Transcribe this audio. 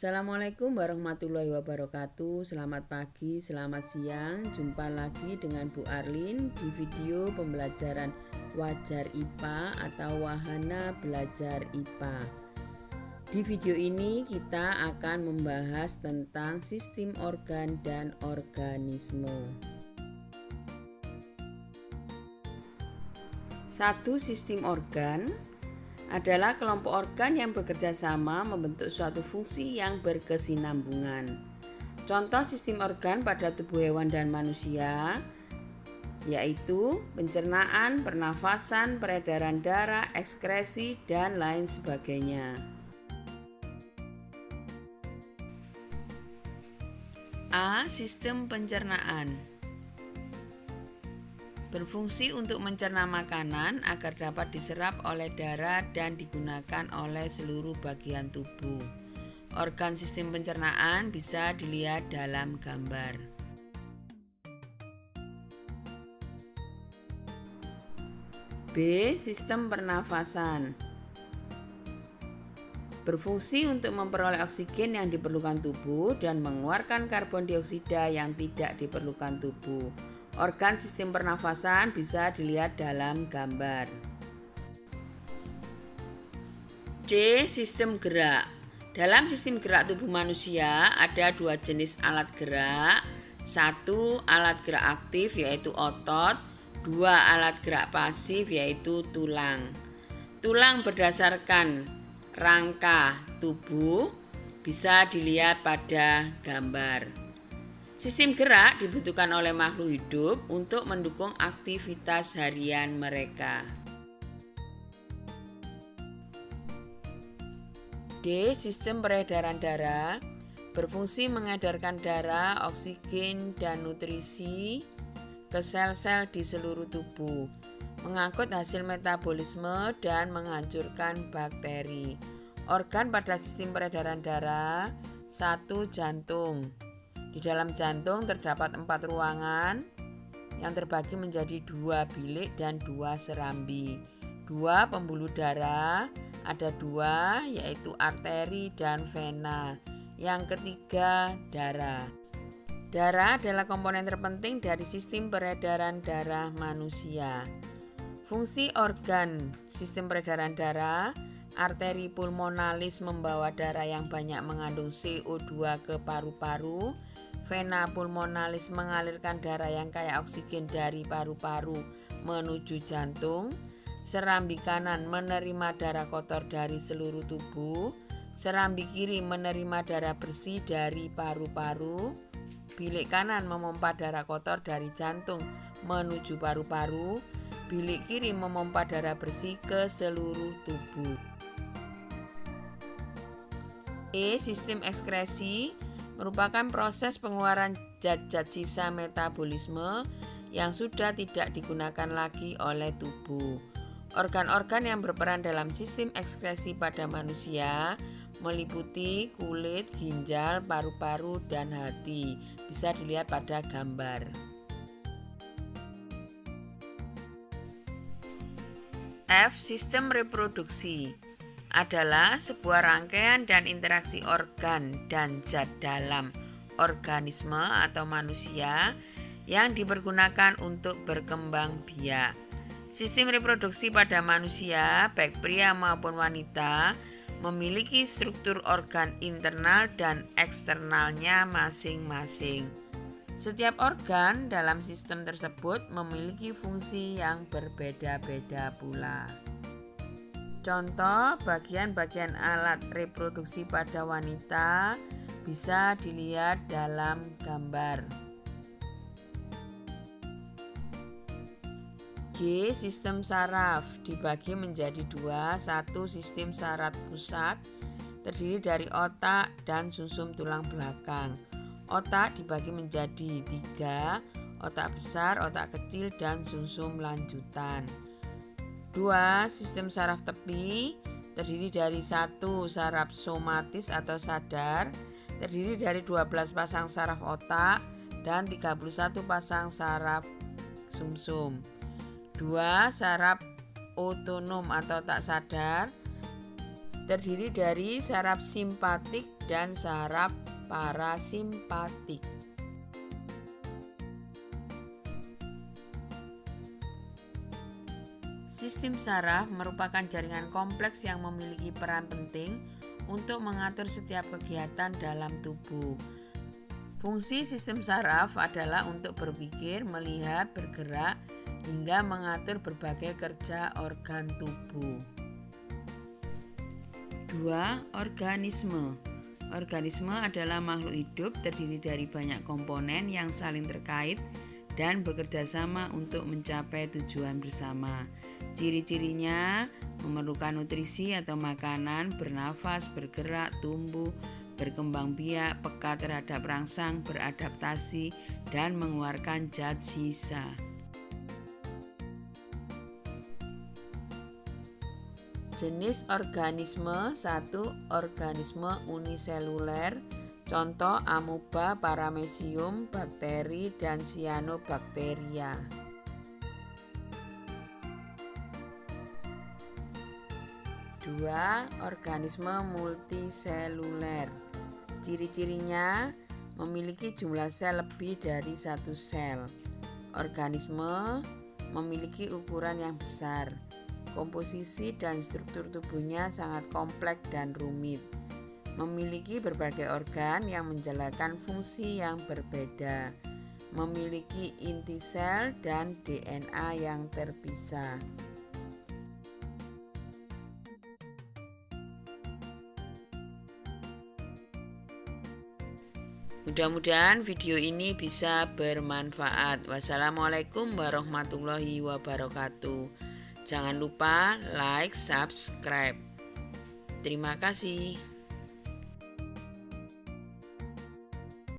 Assalamualaikum warahmatullahi wabarakatuh. Selamat pagi, selamat siang. Jumpa lagi dengan Bu Arlin di video pembelajaran Wajar IPA atau Wahana Belajar IPA. Di video ini kita akan membahas tentang sistem organ dan organisme. 1. Sistem organ adalah kelompok organ yang bekerja sama membentuk suatu fungsi yang berkesinambungan. Contoh sistem organ pada tubuh hewan dan manusia yaitu pencernaan, pernafasan, peredaran darah, ekskresi, dan lain sebagainya. A. Sistem pencernaan berfungsi untuk mencerna makanan agar dapat diserap oleh darah dan digunakan oleh seluruh bagian tubuh. Organ sistem pencernaan bisa dilihat dalam gambar. B. Sistem pernafasan berfungsi untuk memperoleh oksigen yang diperlukan tubuh dan mengeluarkan karbon dioksida yang tidak diperlukan tubuh. Organ sistem pernafasan bisa dilihat dalam gambar. C. Sistem gerak. Dalam sistem gerak tubuh manusia ada dua jenis alat gerak. 1. Alat gerak aktif yaitu otot. 2. Alat gerak pasif yaitu tulang. Tulang berdasarkan rangka tubuh bisa dilihat pada gambar. Sistem gerak dibutuhkan oleh makhluk hidup untuk mendukung aktivitas harian mereka. D. Sistem peredaran darah berfungsi mengedarkan darah, oksigen, dan nutrisi ke sel-sel di seluruh tubuh, mengangkut hasil metabolisme dan menghancurkan bakteri. Organ pada sistem peredaran darah. 1. Jantung. Di dalam jantung terdapat 4 ruangan yang terbagi menjadi 2 bilik dan 2 serambi. 2 pembuluh darah, ada 2 yaitu arteri dan vena. Yang ketiga darah. Darah adalah komponen terpenting dari sistem peredaran darah manusia. Fungsi organ sistem peredaran darah. Arteri pulmonalis membawa darah yang banyak mengandung CO2 ke paru-paru. Vena pulmonalis mengalirkan darah yang kaya oksigen dari paru-paru menuju jantung. Serambi kanan menerima darah kotor dari seluruh tubuh. Serambi kiri menerima darah bersih dari paru-paru. Bilik kanan memompa darah kotor dari jantung menuju paru-paru. Bilik kiri memompa darah bersih ke seluruh tubuh. E. Sistem ekskresi merupakan proses pengeluaran zat-zat sisa metabolisme yang sudah tidak digunakan lagi oleh tubuh. Organ-organ yang berperan dalam sistem ekskresi pada manusia meliputi kulit, ginjal, paru-paru, dan hati. Bisa dilihat pada gambar. F. Sistem reproduksi adalah sebuah rangkaian dan interaksi organ dan zat dalam organisme atau manusia yang dipergunakan untuk berkembang biak. Sistem reproduksi pada manusia, baik pria maupun wanita, memiliki struktur organ internal dan eksternalnya masing-masing. Setiap organ dalam sistem tersebut memiliki fungsi yang berbeda-beda pula. Contoh bagian-bagian alat reproduksi pada wanita bisa dilihat dalam gambar. G. Sistem saraf dibagi menjadi 2. 1. Sistem saraf pusat terdiri dari otak dan sumsum tulang belakang. Otak dibagi menjadi 3. Otak besar, otak kecil, dan sumsum lanjutan. 2. Sistem saraf tepi terdiri dari 1. Saraf somatis atau sadar terdiri dari 12 pasang saraf otak dan 31 pasang saraf sumsum. 2. Saraf otonom atau tak sadar terdiri dari saraf simpatik dan saraf parasimpatik. Sistem saraf merupakan jaringan kompleks yang memiliki peran penting untuk mengatur setiap kegiatan dalam tubuh. Fungsi sistem saraf adalah untuk berpikir, melihat, bergerak, hingga mengatur berbagai kerja organ tubuh. 2. Organisme. Organisme adalah makhluk hidup terdiri dari banyak komponen yang saling terkait dan bekerja sama untuk mencapai tujuan bersama. Ciri-cirinya memerlukan nutrisi atau makanan, bernafas, bergerak, tumbuh, berkembang biak, peka terhadap rangsang, beradaptasi, dan mengeluarkan zat sisa. Jenis organisme. 1. Organisme uniseluler, contoh amoeba, paramecium, bakteri, dan cyanobacteria. 2. Organisme multiseluler. Ciri-cirinya memiliki jumlah sel lebih dari satu sel. Organisme memiliki ukuran yang besar. Komposisi dan struktur tubuhnya sangat kompleks dan rumit. Memiliki berbagai organ yang menjalankan fungsi yang berbeda. Memiliki inti sel dan DNA yang terpisah. Mudah-mudahan video ini bisa bermanfaat. Wassalamualaikum warahmatullahi wabarakatuh. Jangan lupa like, subscribe. Terima kasih.